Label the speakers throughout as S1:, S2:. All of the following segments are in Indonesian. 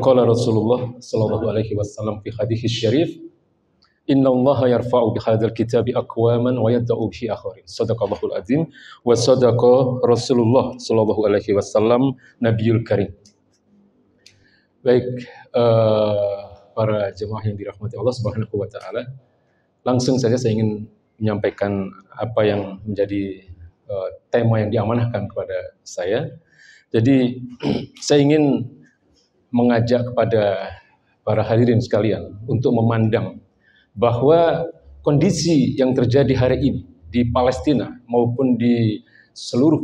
S1: qala Rasulullah sallallahu alaihi wasallam fi hadits syarif, "Inna Allah yarfa'u bihadzal kitabi aqwaman wa yad'u bihi akharin." Shadaqallahul azim wa shadaqa Rasulullah sallallahu alaihi wasallam nabiyul karim. Baik, para jemaah yang dirahmati Allah Subhanahu wa taala, langsung saja saya ingin menyampaikan apa yang menjadi tema yang diamanahkan kepada saya. Jadi saya ingin mengajak kepada para hadirin sekalian untuk memandang bahwa kondisi yang terjadi hari ini di Palestina maupun di seluruh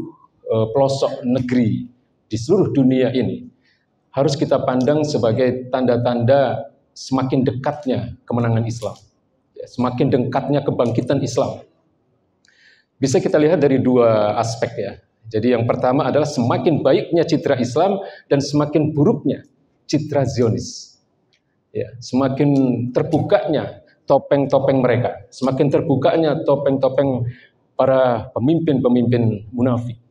S1: pelosok negeri di seluruh dunia ini harus kita pandang sebagai tanda-tanda semakin dekatnya kemenangan Islam, semakin dekatnya kebangkitan Islam. Bisa kita lihat dari dua aspek ya. Jadi yang pertama adalah semakin baiknya citra Islam dan semakin buruknya citra Zionis. Ya, semakin terbukanya topeng-topeng mereka, semakin terbukanya topeng-topeng para pemimpin-pemimpin munafik.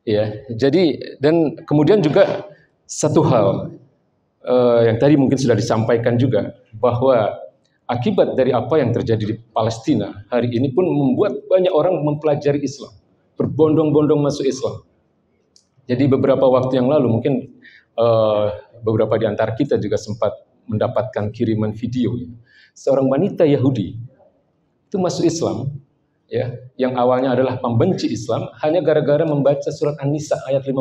S1: Ya, jadi dan kemudian juga satu hal yang tadi mungkin sudah disampaikan juga, bahwa akibat dari apa yang terjadi di Palestina hari ini pun membuat banyak orang mempelajari Islam, berbondong-bondong masuk Islam. Jadi beberapa waktu yang lalu mungkin beberapa di antara kita juga sempat mendapatkan kiriman video ya. Seorang wanita Yahudi itu masuk Islam ya, yang awalnya adalah pembenci Islam hanya gara-gara membaca surat An-Nisa ayat 56.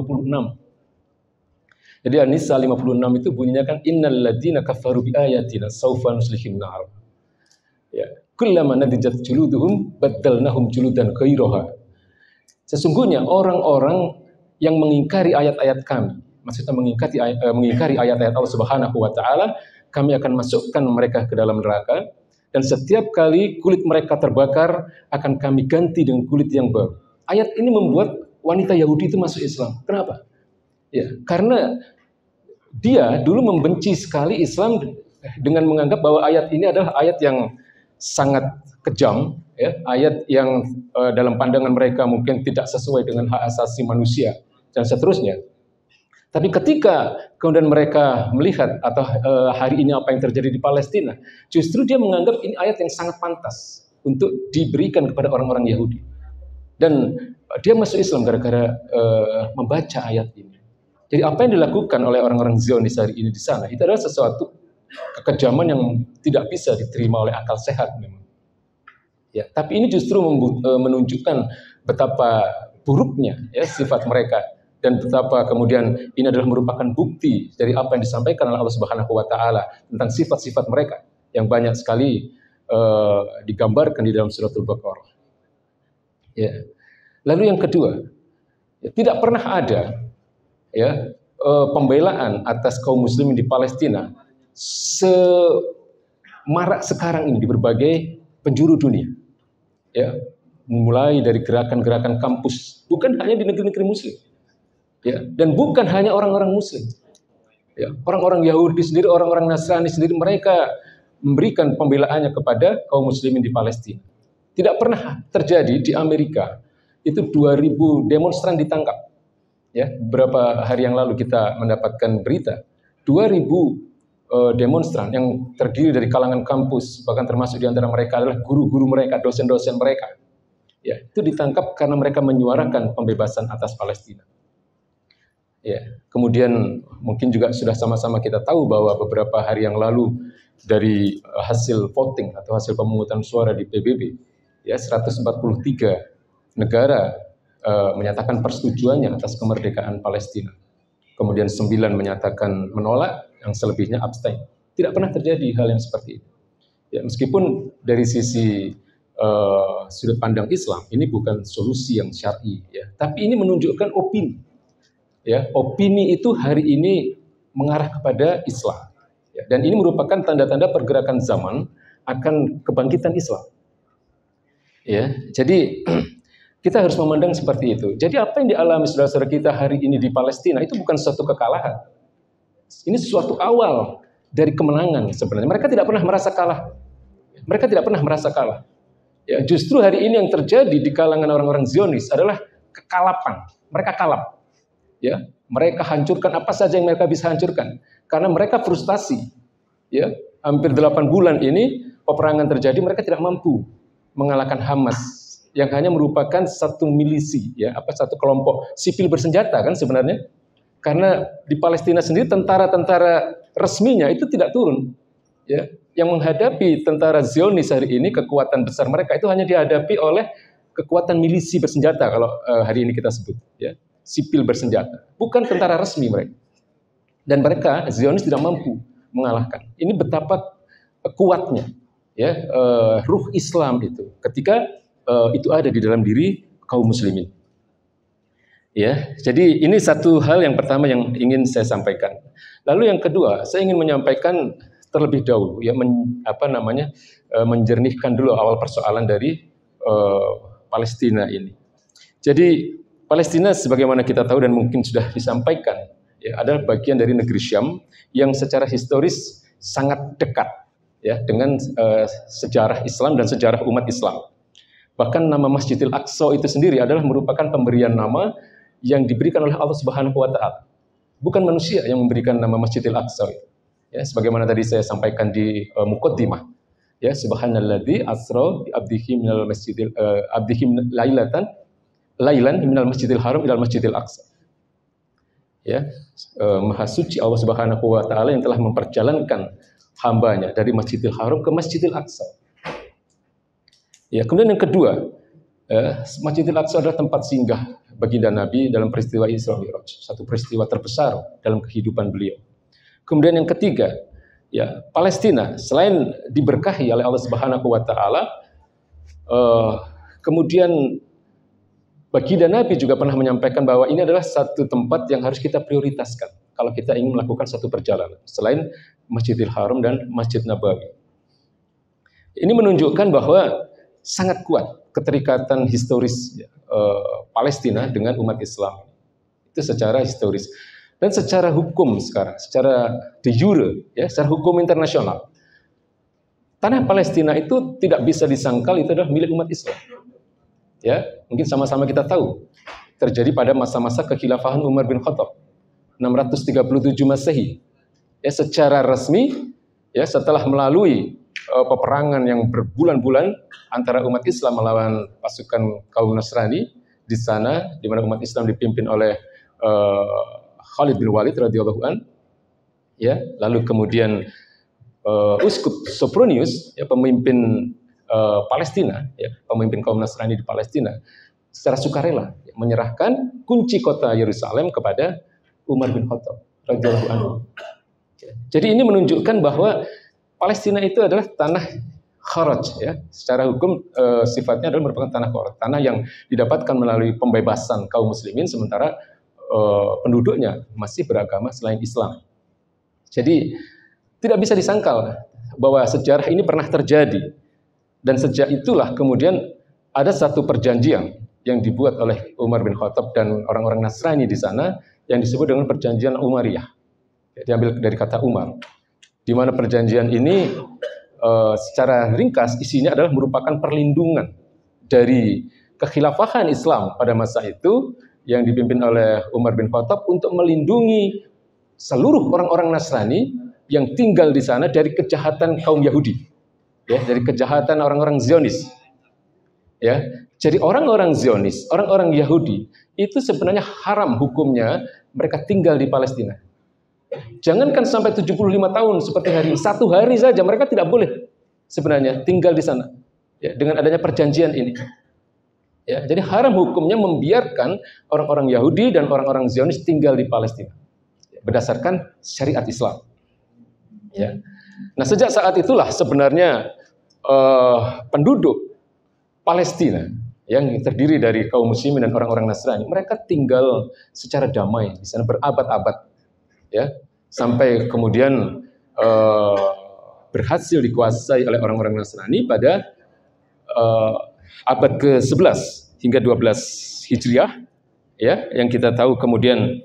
S1: Jadi An-Nisa 56 itu bunyinya kan, innal ladzina kafaru bi ayatina saufa nuslihim nar. Ya, kullama nadijat juluduhum baddalnahum juludan ghairaha. Sesungguhnya orang-orang yang mengingkari ayat-ayat kami, maksudnya mengingkari ayat-ayat Allah Subhanahu wa taala, kami akan masukkan mereka ke dalam neraka, dan setiap kali kulit mereka terbakar akan kami ganti dengan kulit yang baru. Ayat ini membuat wanita Yahudi itu masuk Islam. Kenapa? Ya, karena dia dulu membenci sekali Islam dengan menganggap bahwa ayat ini adalah ayat yang sangat kejam, ya, ayat yang dalam pandangan mereka mungkin tidak sesuai dengan hak asasi manusia dan seterusnya. Tapi ketika kemudian mereka melihat atau hari ini apa yang terjadi di Palestina, justru dia menganggap ini ayat yang sangat pantas untuk diberikan kepada orang-orang Yahudi. Dan dia masuk Islam gara-gara membaca ayat ini. Jadi apa yang dilakukan oleh orang-orang Zionis hari ini di sana, itu adalah sesuatu kekejaman yang tidak bisa diterima oleh akal sehat memang. Ya, tapi ini justru menunjukkan betapa buruknya ya sifat mereka, dan betapa kemudian ini adalah merupakan bukti dari apa yang disampaikan oleh Allah Subhanahu wa taala tentang sifat-sifat mereka yang banyak sekali digambarkan di dalam suratul Baqarah. Ya. Lalu yang kedua, ya, tidak pernah ada ya pembelaan atas kaum muslimin di Palestina semarak sekarang ini di berbagai penjuru dunia. Ya, mulai dari gerakan-gerakan kampus, bukan hanya di negeri-negeri muslim. Ya, dan bukan hanya orang-orang muslim. Ya, orang-orang Yahudi sendiri, orang-orang Nasrani sendiri, mereka memberikan pembelaannya kepada kaum muslimin di Palestina. Tidak pernah terjadi di Amerika itu 2000 demonstran ditangkap. Ya, beberapa hari yang lalu kita mendapatkan berita 2000 demonstran yang terdiri dari kalangan kampus, bahkan termasuk di antara mereka adalah guru-guru mereka, dosen-dosen mereka. Ya, itu ditangkap karena mereka menyuarakan pembebasan atas Palestina. Ya, kemudian mungkin juga sudah sama-sama kita tahu bahwa beberapa hari yang lalu dari hasil voting atau hasil pemungutan suara di PBB, ya 143 negara menyatakan persetujuannya atas kemerdekaan Palestina. Kemudian 9 menyatakan menolak, yang selebihnya abstain. Tidak pernah terjadi hal yang seperti itu. Ya, meskipun dari sisi sudut pandang Islam ini bukan solusi yang syar'i, ya, tapi ini menunjukkan opini. Ya, opini itu hari ini mengarah kepada Islam. Ya, dan ini merupakan tanda-tanda pergerakan zaman akan kebangkitan Islam. Ya, jadi kita harus memandang seperti itu. Jadi apa yang dialami saudara-saudara kita hari ini di Palestina itu bukan suatu kekalahan. Ini suatu awal dari kemenangan sebenarnya. Mereka tidak pernah merasa kalah. Mereka tidak pernah merasa kalah. Ya, justru hari ini yang terjadi di kalangan orang-orang Zionis adalah kekalapan. Mereka kalap. Ya, Mereka hancurkan apa saja yang mereka bisa hancurkan karena mereka frustasi. Ya, hampir 8 bulan ini peperangan terjadi, mereka tidak mampu mengalahkan Hamas yang hanya merupakan satu milisi, ya, satu kelompok sipil bersenjata kan sebenarnya. Karena di Palestina sendiri tentara-tentara resminya itu tidak turun. Ya, yang menghadapi tentara Zionis hari ini, kekuatan besar mereka itu hanya dihadapi oleh kekuatan milisi bersenjata kalau hari ini kita sebut, ya, sipil bersenjata, bukan tentara resmi mereka. Dan mereka Zionis tidak mampu mengalahkan. Ini betapa kuatnya, ya, ruh Islam itu ketika itu ada di dalam diri kaum muslimin. Ya, jadi ini satu hal yang pertama yang ingin saya sampaikan. Lalu yang kedua, saya ingin menyampaikan terlebih dahulu, ya, menjernihkan dulu awal persoalan dari Palestina ini. Jadi Palestina sebagaimana kita tahu dan mungkin sudah disampaikan, ya, adalah bagian dari negeri Syam yang secara historis sangat dekat, ya, dengan sejarah Islam dan sejarah umat Islam. Bahkan nama Masjidil Aqsa itu sendiri adalah merupakan pemberian nama yang diberikan oleh Allah Subhanahu wa taala. Bukan manusia yang memberikan nama Masjidil Aqsa itu. Ya, sebagaimana tadi saya sampaikan di muqaddimah. Ya, subhanalladzi asra bi abdihi minal masjidil lailan minal masjidil haram ilal masjidil aqsa. Ya, maha suci Allah Subhanahu wa taala yang telah memperjalankan hambanya dari Masjidil Haram ke Masjidil Aqsa. Ya, kemudian yang kedua, Masjidil Aqsa adalah tempat singgah baginda Nabi dalam peristiwa Isra Mi'raj, satu peristiwa terbesar dalam kehidupan beliau. Kemudian yang ketiga, ya, Palestina selain diberkahi oleh Allah Subhanahu wa taala, kemudian baginda Nabi juga pernah menyampaikan bahwa ini adalah satu tempat yang harus kita prioritaskan kalau kita ingin melakukan satu perjalanan selain Masjidil Haram dan Masjid Nabawi. Ini menunjukkan bahwa sangat kuat keterikatan historis Palestina dengan umat Islam. Itu secara historis. Dan secara hukum sekarang, secara de jure, ya, secara hukum internasional, tanah Palestina itu tidak bisa disangkal itu adalah milik umat Islam. Ya, mungkin sama-sama kita tahu terjadi pada masa-masa kekhilafahan Umar bin Khattab 637 Masehi. Ya, secara resmi, ya, setelah melalui peperangan yang berbulan-bulan antara umat Islam melawan pasukan kaum Nasrani di sana, di mana umat Islam dipimpin oleh Khalid bin Walid radhiyallahu an, ya, lalu kemudian Uskup Sophronius, ya, pemimpin Palestina, ya, pemimpin kaum Nasrani di Palestina, secara sukarela, ya, menyerahkan kunci kota Yerusalem kepada Umar bin Khattab radhiyallahu anhu. Jadi ini menunjukkan bahwa Palestina itu adalah tanah kharaj, ya, secara hukum sifatnya adalah merupakan tanah kharaj, tanah yang didapatkan melalui pembebasan kaum muslimin sementara penduduknya masih beragama selain Islam. Jadi tidak bisa disangkal bahwa sejarah ini pernah terjadi. Dan sejak itulah kemudian ada satu perjanjian yang dibuat oleh Umar bin Khattab dan orang-orang Nasrani di sana yang disebut dengan perjanjian Umariyah. Diambil dari kata Umar. Di mana perjanjian ini secara ringkas isinya adalah merupakan perlindungan dari kekhilafahan Islam pada masa itu yang dipimpin oleh Umar bin Khattab untuk melindungi seluruh orang-orang Nasrani yang tinggal di sana dari kejahatan kaum Yahudi, ya, dari kejahatan orang-orang Zionis. Ya, jadi orang-orang Zionis, orang-orang Yahudi itu sebenarnya haram hukumnya mereka tinggal di Palestina. Jangankan sampai 75 tahun seperti hari ini, satu hari saja mereka tidak boleh sebenarnya tinggal di sana. Ya, dengan adanya perjanjian ini. Ya, jadi haram hukumnya membiarkan orang-orang Yahudi dan orang-orang Zionis tinggal di Palestina berdasarkan syariat Islam. Ya. Nah, sejak saat itulah sebenarnya penduduk Palestina yang terdiri dari kaum muslimin dan orang-orang Nasrani, mereka tinggal secara damai di sana berabad-abad, ya, sampai kemudian berhasil dikuasai oleh orang-orang Nasrani pada abad ke-11 hingga 12 Hijriah, ya, yang kita tahu kemudian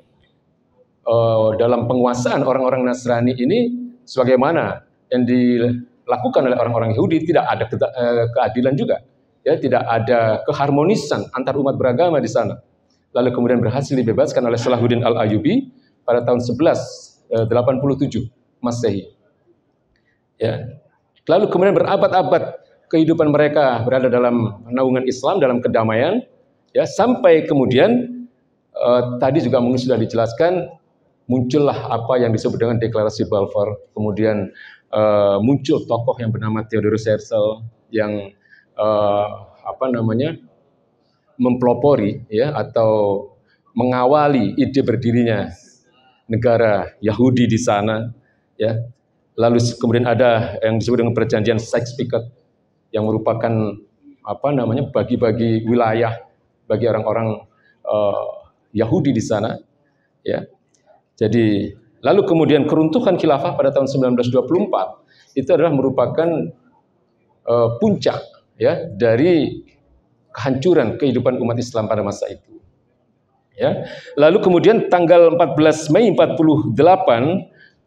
S1: dalam penguasaan orang-orang Nasrani ini sebagaimana yang dilakukan oleh orang-orang Yahudi tidak ada keadilan juga, ya, tidak ada keharmonisan antar umat beragama di sana. lalu kemudian berhasil dibebaskan oleh Salahuddin Al-Ayyubi pada tahun 1187 Masehi. Ya. Lalu kemudian berabad-abad kehidupan mereka berada dalam naungan Islam, dalam kedamaian, ya, sampai kemudian tadi juga mungkin sudah dijelaskan, muncullah apa yang disebut dengan deklarasi Balfour. Kemudian muncul tokoh yang bernama Theodorus Herzl yang mempelopori, ya, atau mengawali ide berdirinya negara Yahudi di sana, ya. Lalu kemudian ada yang disebut dengan perjanjian Sykes-Picot yang merupakan bagi-bagi wilayah bagi orang-orang Yahudi di sana, ya. Jadi lalu kemudian keruntuhan khilafah pada tahun 1924 itu adalah merupakan puncak, ya, dari kehancuran kehidupan umat Islam pada masa itu. Ya. Lalu kemudian tanggal 14 Mei 48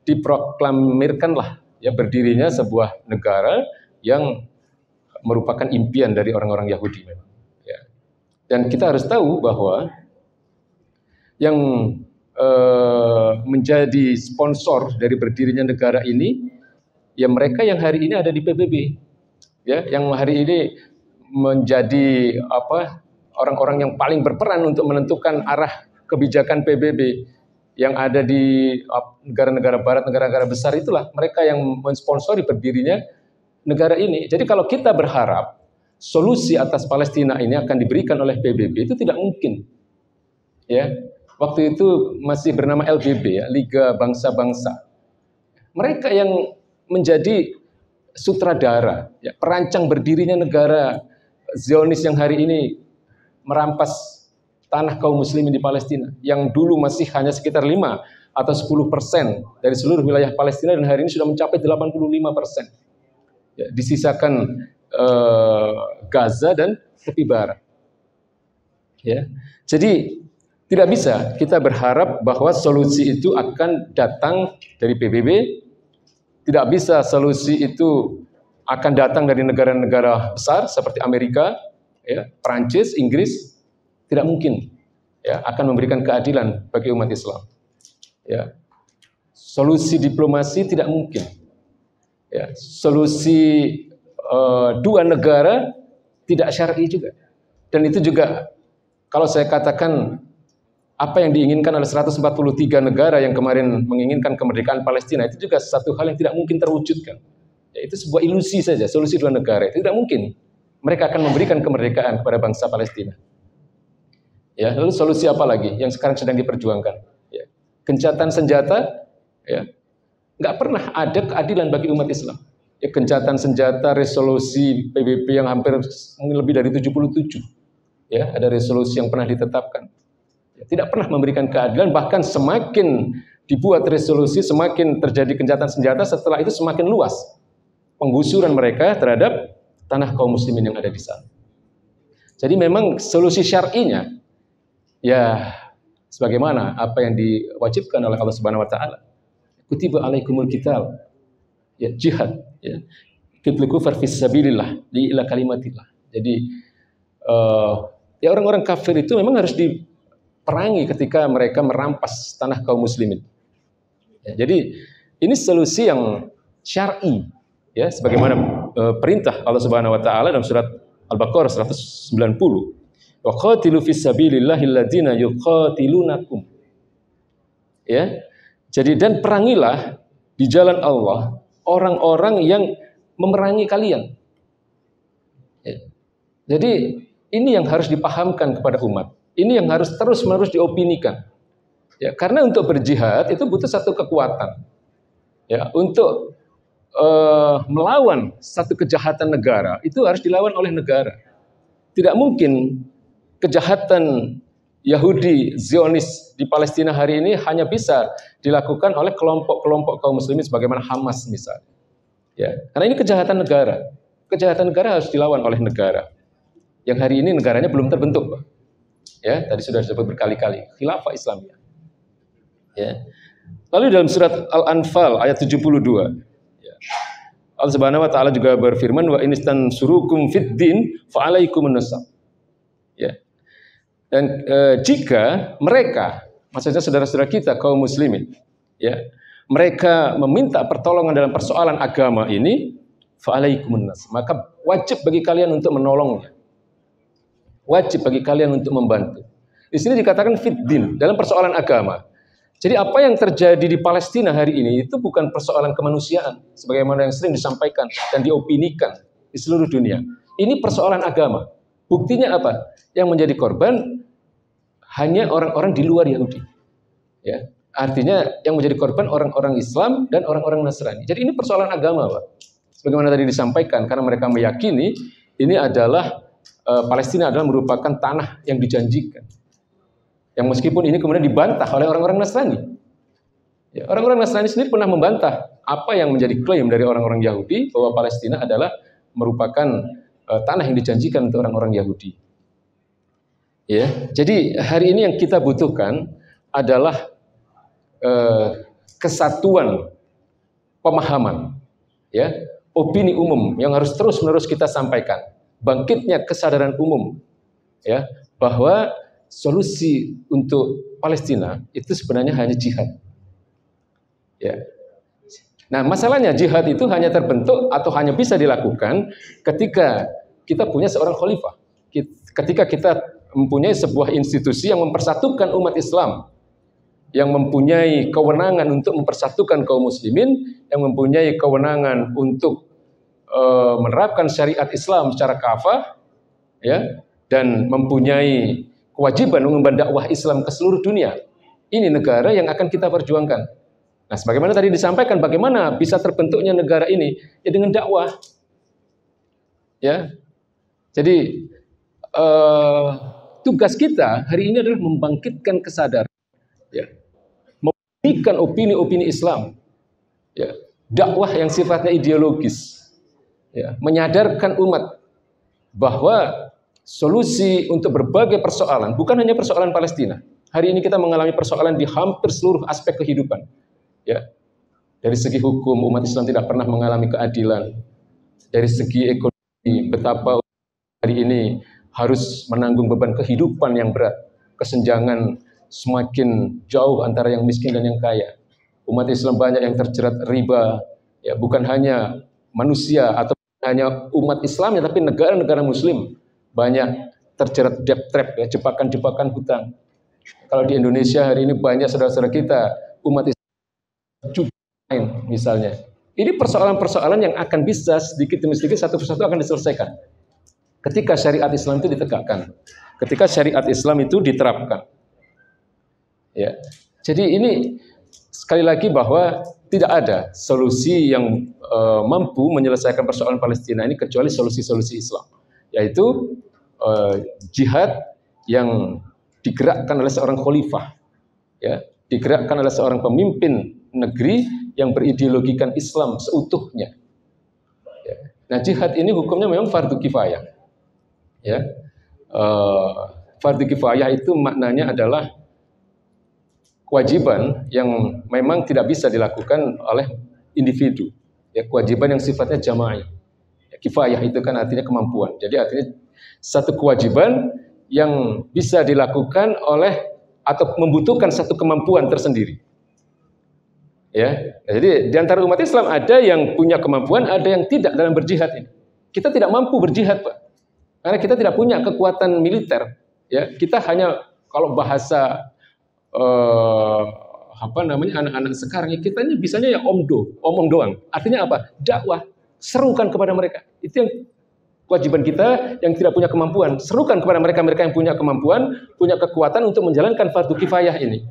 S1: diproklamirkanlah, ya, berdirinya sebuah negara yang merupakan impian dari orang-orang Yahudi memang. Ya. Dan kita harus tahu bahwa yang menjadi sponsor dari berdirinya negara ini, ya, mereka yang hari ini ada di PBB, ya, yang hari ini menjadi orang-orang yang paling berperan untuk menentukan arah kebijakan PBB yang ada di negara-negara barat, negara-negara besar, itulah mereka yang mensponsori berdirinya negara ini. Jadi kalau kita berharap solusi atas Palestina ini akan diberikan oleh PBB, itu tidak mungkin. Ya, waktu itu masih bernama LBB, ya, Liga Bangsa-Bangsa. Mereka yang menjadi sutradara, ya, perancang berdirinya negara Zionis yang hari ini merampas tanah kaum muslimin di Palestina, yang dulu masih hanya sekitar 5 atau 10% dari seluruh wilayah Palestina, dan hari ini sudah mencapai 85%. Ya, disisakan Gaza dan tepi barat. Ya. Jadi tidak bisa kita berharap bahwa solusi itu akan datang dari PBB, tidak bisa solusi itu akan datang dari negara-negara besar seperti Amerika, ya, Perancis, Inggris. Tidak mungkin, ya, akan memberikan keadilan bagi umat Islam. Ya. Solusi diplomasi tidak mungkin. Ya. Solusi dua negara tidak syar'i juga. Dan itu juga kalau saya katakan apa yang diinginkan oleh 143 negara yang kemarin menginginkan kemerdekaan Palestina, itu juga satu hal yang tidak mungkin terwujudkan. Ya, itu sebuah ilusi saja, solusi dua negara itu tidak mungkin. Mereka akan memberikan kemerdekaan kepada bangsa Palestina. Ya, lalu solusi apa lagi yang sekarang sedang diperjuangkan? Ya, gencatan senjata, ya, nggak pernah ada keadilan bagi umat Islam. Ya, gencatan senjata, resolusi PBB yang hampir lebih dari 77. Ya, ada resolusi yang pernah ditetapkan. Ya, tidak pernah memberikan keadilan, bahkan semakin dibuat resolusi, semakin terjadi gencatan senjata, setelah itu semakin luas penggusuran mereka terhadap tanah kaum muslimin yang ada di sana. Jadi memang solusi syar'inya, ya, sebagaimana apa yang diwajibkan oleh Allah Subhanahu wa taala. Kutiba alaikumul qital. Ya, jihad, ya. Qitlul kufar fis sabilillah, li ila kalimatillah. Jadi ya, orang-orang kafir itu memang harus diperangi ketika mereka merampas tanah kaum muslimin. Ya, jadi ini solusi yang syar'i, ya, sebagaimana perintah Allah Subhanahu wa taala dalam surat Al-Baqarah 190. Wa qatilu fis sabilillahi alladziina yuqatilunakum. Ya. Jadi dan perangilah di jalan Allah orang-orang yang memerangi kalian. Ya. Jadi ini yang harus dipahamkan kepada umat. Ini yang harus terus-menerus diopinikan. Ya, karena untuk berjihad itu butuh satu kekuatan. Ya, untuk melawan satu kejahatan negara itu harus dilawan oleh negara. Tidak mungkin kejahatan Yahudi Zionis di Palestina hari ini hanya bisa dilakukan oleh kelompok-kelompok kaum muslimin sebagaimana Hamas misalnya. Ya, karena ini kejahatan negara. Kejahatan negara harus dilawan oleh negara. Yang hari ini negaranya belum terbentuk, Pak. Ya, tadi sudah disebut berkali-kali, khilafah Islamiyah. Ya. Lalu dalam surat Al-Anfal ayat 72, ya, Allah Subhanahu wa taala juga berfirman, wa inistan surukum fid din fa alaikumun nasab. Ya. Dan jika mereka, maksudnya saudara-saudara kita kaum muslimin, ya, mereka meminta pertolongan dalam persoalan agama ini, fa'alaikumun nas, maka wajib bagi kalian untuk menolongnya. Wajib bagi kalian untuk membantu. Di sini dikatakan fiddin, dalam persoalan agama. Jadi apa yang terjadi di Palestina hari ini itu bukan persoalan kemanusiaan, sebagaimana yang sering disampaikan dan diopinikan di seluruh dunia. Ini persoalan agama. Buktinya apa? Yang menjadi korban hanya orang-orang di luar Yahudi. Ya, artinya yang menjadi korban orang-orang Islam dan orang-orang Nasrani. Jadi ini persoalan agama, Pak. Sebagaimana tadi disampaikan, karena mereka meyakini ini adalah Palestina adalah merupakan tanah yang dijanjikan. Yang meskipun ini kemudian dibantah oleh orang-orang Nasrani. Ya, orang-orang Nasrani sendiri pernah membantah apa yang menjadi klaim dari orang-orang Yahudi bahwa Palestina adalah merupakan tanah yang dijanjikan untuk orang-orang Yahudi. Ya, jadi hari ini yang kita butuhkan adalah kesatuan pemahaman, ya, opini umum yang harus terus-menerus kita sampaikan. Bangkitnya kesadaran umum, ya, bahwa solusi untuk Palestina itu sebenarnya hanya jihad. Ya. Nah, masalahnya jihad itu hanya terbentuk atau hanya bisa dilakukan ketika kita punya seorang khalifah. Ketika kita mempunyai sebuah institusi yang mempersatukan umat Islam, yang mempunyai kewenangan untuk mempersatukan kaum muslimin, yang mempunyai kewenangan untuk menerapkan syariat Islam secara kafah, ya, dan mempunyai kewajiban mengemban dakwah Islam ke seluruh dunia. Ini negara yang akan kita perjuangkan. Nah, sebagaimana tadi disampaikan, bagaimana bisa terbentuknya negara ini? Ya dengan dakwah. Ya, jadi tugas kita hari ini adalah membangkitkan kesadaran, ya, memiliki opini-opini Islam, ya, dakwah yang sifatnya ideologis, ya, menyadarkan umat bahwa solusi untuk berbagai persoalan, bukan hanya persoalan Palestina. Hari ini kita mengalami persoalan di hampir seluruh aspek kehidupan. Ya, dari segi hukum, umat Islam tidak pernah mengalami keadilan. Dari segi ekonomi, betapa hari ini harus menanggung beban kehidupan yang berat. Kesenjangan semakin jauh antara yang miskin dan yang kaya. Umat Islam banyak yang terjerat riba. Ya, bukan hanya manusia atau hanya umat Islam, tapi negara-negara Muslim banyak terjerat debt trap, ya, jebakan-jebakan hutang. Kalau di Indonesia hari ini banyak saudara-saudara kita umat Islam judi misalnya. Ini persoalan-persoalan yang akan bisa sedikit demi sedikit satu persatu akan diselesaikan ketika syariat Islam itu ditegakkan, ketika syariat Islam itu diterapkan. Ya, jadi ini sekali lagi bahwa tidak ada solusi yang mampu menyelesaikan persoalan Palestina ini kecuali solusi-solusi Islam, yaitu jihad yang digerakkan oleh seorang khalifah, ya, digerakkan oleh seorang pemimpin negeri yang berideologikan Islam seutuhnya. Ya. Nah, jihad ini hukumnya memang fardu kifayah. Ya, fardu kifayah itu maknanya adalah kewajiban yang memang tidak bisa dilakukan oleh individu. Ya, kewajiban yang sifatnya jama'i. Ya, kifayah itu kan artinya kemampuan. Jadi artinya satu kewajiban yang bisa dilakukan oleh atau membutuhkan satu kemampuan tersendiri. Ya, jadi di antara umat Islam ada yang punya kemampuan, ada yang tidak dalam berjihad ini. Kita tidak mampu berjihad, Pak, karena kita tidak punya kekuatan militer. Ya, kita hanya kalau bahasa anak-anak sekarang, kita ini bisanya ya omong doang. Artinya apa? Dakwah, serukan kepada mereka. Itu yang kewajiban kita yang tidak punya kemampuan. Serukan kepada mereka yang punya kemampuan, punya kekuatan untuk menjalankan fardu kifayah ini.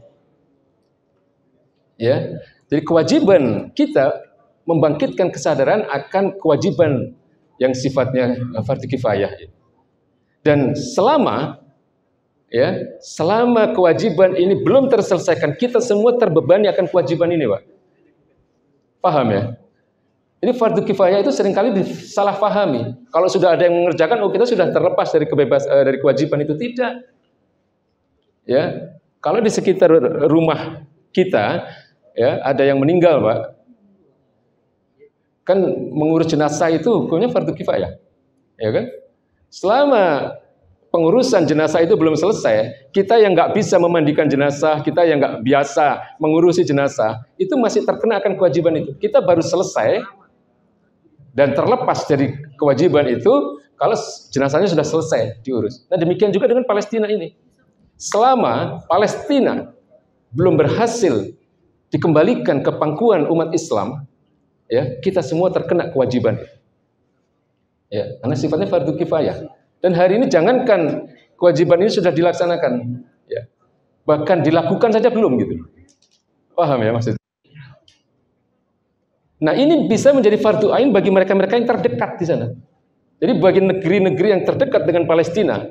S1: Ya. Jadi kewajiban kita membangkitkan kesadaran akan kewajiban yang sifatnya fardu kifayah. Dan selama kewajiban ini belum terselesaikan, kita semua terbebani akan kewajiban ini, Pak. Paham ya? Ini fardu kifayah itu seringkali disalahpahami. Kalau sudah ada yang mengerjakan, kita sudah terlepas dari dari kewajiban itu. Tidak. Ya, kalau di sekitar rumah kita, ya, ada yang meninggal, Pak, kan mengurus jenazah itu hukumnya fardu kifayah, ya kan? Selama pengurusan jenazah itu belum selesai, kita yang nggak bisa memandikan jenazah, kita yang nggak biasa mengurusi jenazah, itu masih terkena akan kewajiban itu. Kita baru selesai dan terlepas dari kewajiban itu kalau jenazahnya sudah selesai diurus. Nah demikian juga dengan Palestina ini. Selama Palestina belum berhasil dikembalikan ke pangkuan umat Islam, ya kita semua terkena kewajiban. Ya, karena sifatnya fardu kifayah. Dan hari ini jangankan kewajiban ini sudah dilaksanakan, ya, bahkan dilakukan saja belum gitu. Paham ya maksudnya? Nah ini bisa menjadi fardu ain bagi mereka-mereka yang terdekat di sana. Jadi bagi negeri-negeri yang terdekat dengan Palestina,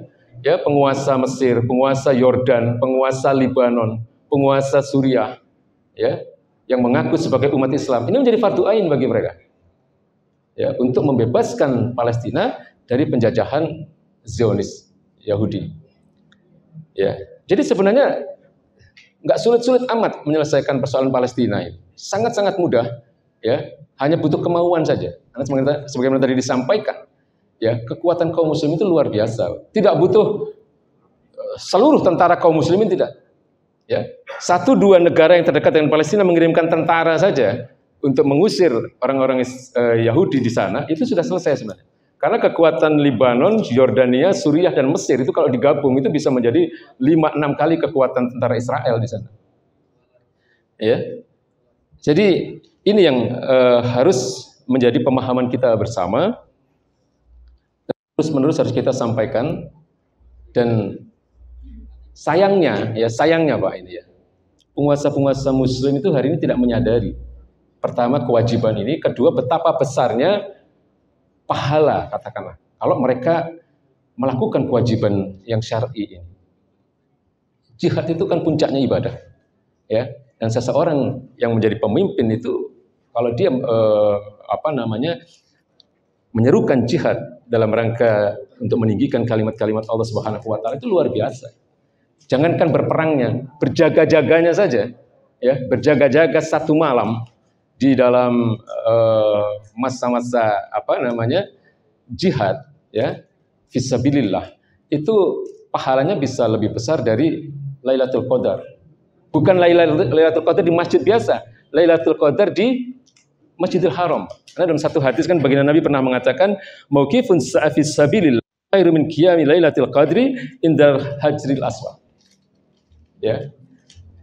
S1: ya penguasa Mesir, penguasa Yordan, penguasa Libanon, penguasa Suriah, ya yang mengaku sebagai umat Islam, ini menjadi fardu ain bagi mereka. Ya, untuk membebaskan Palestina dari penjajahan Zionis Yahudi. Ya, jadi sebenarnya nggak sulit-sulit amat menyelesaikan persoalan Palestina ini. Sangat-sangat mudah, ya. Hanya butuh kemauan saja. Karena sebagaimana tadi disampaikan, ya kekuatan kaum muslimin itu luar biasa. Tidak butuh seluruh tentara kaum muslimin tidak. Ya, 1-2 negara yang terdekat dengan Palestina mengirimkan tentara saja untuk mengusir orang-orang Yahudi di sana, itu sudah selesai sebenarnya. Karena kekuatan Libanon, Yordania, Suriah, dan Mesir itu kalau digabung itu bisa menjadi 5-6 kali kekuatan tentara Israel di sana. Ya, jadi ini yang harus menjadi pemahaman kita bersama. Terus-menerus harus kita sampaikan. Dan sayangnya Pak ini ya, penguasa-penguasa Muslim itu hari ini tidak menyadari. Pertama kewajiban ini, kedua betapa besarnya pahala katakanlah kalau mereka melakukan kewajiban yang syar'i ini. Jihad itu kan puncaknya ibadah, ya. Dan seseorang yang menjadi pemimpin itu kalau dia menyerukan jihad dalam rangka untuk meninggikan kalimat-kalimat Allah Subhanahu wa taala itu luar biasa. Jangankan berperangnya, berjaga-jaganya saja, ya, berjaga-jaga 1 malam di dalam masa-masa jihad, ya, fisabilillah, itu pahalanya bisa lebih besar dari Lailatul Qadar. Bukan Lailatul Qadar di masjid biasa, Lailatul Qadar di Masjidil Haram. Karena dalam satu hadis kan baginda Nabi pernah mengatakan, mauqifun sa'afis sabilillah khairu min qiyami Lailatul Qadri indal Hajril Aswad. Ya.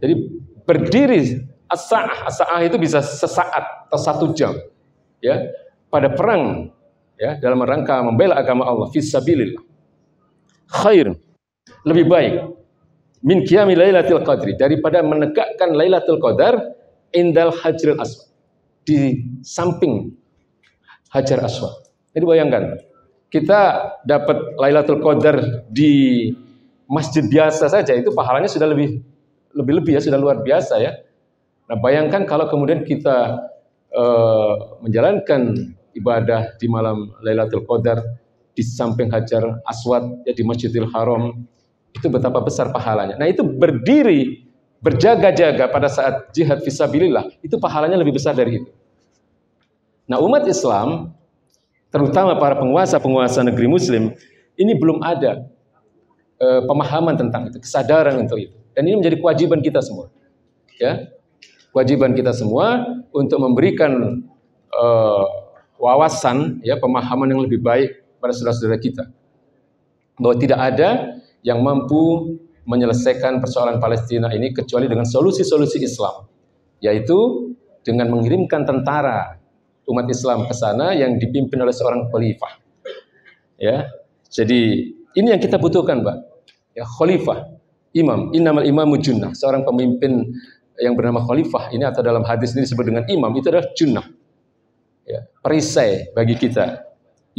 S1: Jadi berdiri as-sa'ah itu bisa sesaat atau 1 jam, ya, pada perang, ya, dalam rangka membela agama Allah fisabilillah. Khair, lebih baik min qiyami Lailatul Qadri, daripada menegakkan Lailatul Qadar indal Hajril Aswad, di samping Hajar Aswad. Jadi bayangkan, kita dapat Lailatul Qadar di masjid biasa saja itu pahalanya sudah lebih ya, sudah luar biasa ya. Nah bayangkan kalau kemudian kita menjalankan ibadah di malam Lailatul Qadar di samping Hajar Aswad, ya, di Masjidil Haram, itu betapa besar pahalanya. Nah itu berdiri berjaga-jaga pada saat jihad fisabilillah itu pahalanya lebih besar dari itu. Nah umat Islam, terutama para penguasa-penguasa negeri Muslim, ini belum ada pemahaman tentang itu, kesadaran untuk itu. Dan ini menjadi kewajiban kita semua, ya. Kewajiban kita semua untuk memberikan wawasan, ya, pemahaman yang lebih baik pada saudara-saudara kita, bahwa tidak ada yang mampu menyelesaikan persoalan Palestina ini kecuali dengan solusi-solusi Islam, yaitu dengan mengirimkan tentara umat Islam ke sana yang dipimpin oleh seorang khalifah. Ya, jadi ini yang kita butuhkan, Pak. Ya, khalifah, imam, innamal imamu junnah, seorang pemimpin yang bernama khalifah ini, atau dalam hadis ini disebut dengan imam, itu adalah junnah, ya, perisai bagi kita.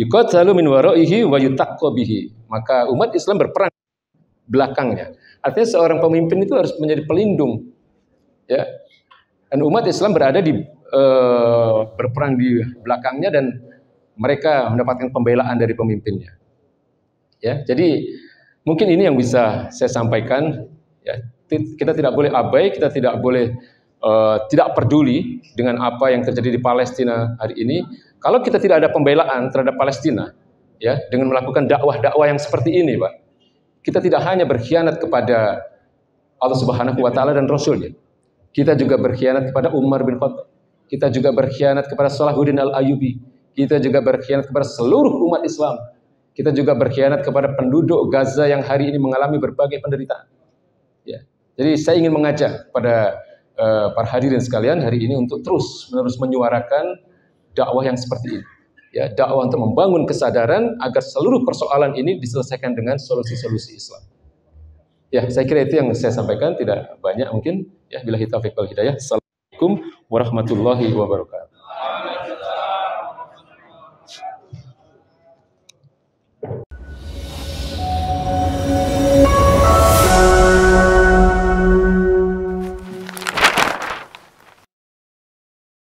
S1: Yuqatalu min waraihi wa yutaqqa bihi, maka umat Islam berperang belakangnya. Artinya seorang pemimpin itu harus menjadi pelindung, ya. Dan umat Islam berada di berperang di belakangnya dan mereka mendapatkan pembelaan dari pemimpinnya. Ya, jadi mungkin ini yang bisa saya sampaikan. Ya, kita tidak boleh abai, kita tidak boleh tidak peduli dengan apa yang terjadi di Palestina hari ini. Kalau kita tidak ada pembelaan terhadap Palestina, ya, dengan melakukan dakwah-dakwah yang seperti ini, Pak, Kita tidak hanya berkhianat kepada Allah Subhanahu wa taala dan Rasulnya. Kita juga berkhianat kepada Umar bin Khattab. Kita juga berkhianat kepada Salahuddin Al-Ayyubi. Kita juga berkhianat kepada seluruh umat Islam. Kita juga berkhianat kepada penduduk Gaza yang hari ini mengalami berbagai penderitaan. Ya. Jadi saya ingin mengajak pada para hadirin sekalian hari ini untuk terus-menerus menyuarakan dakwah yang seperti ini. Ya, dakwah untuk membangun kesadaran agar seluruh persoalan ini diselesaikan dengan solusi-solusi Islam. Ya, saya kira itu yang saya sampaikan, tidak banyak mungkin. Ya, billahi taufiq wal hidayah. Assalamualaikum warahmatullahi wabarakatuh.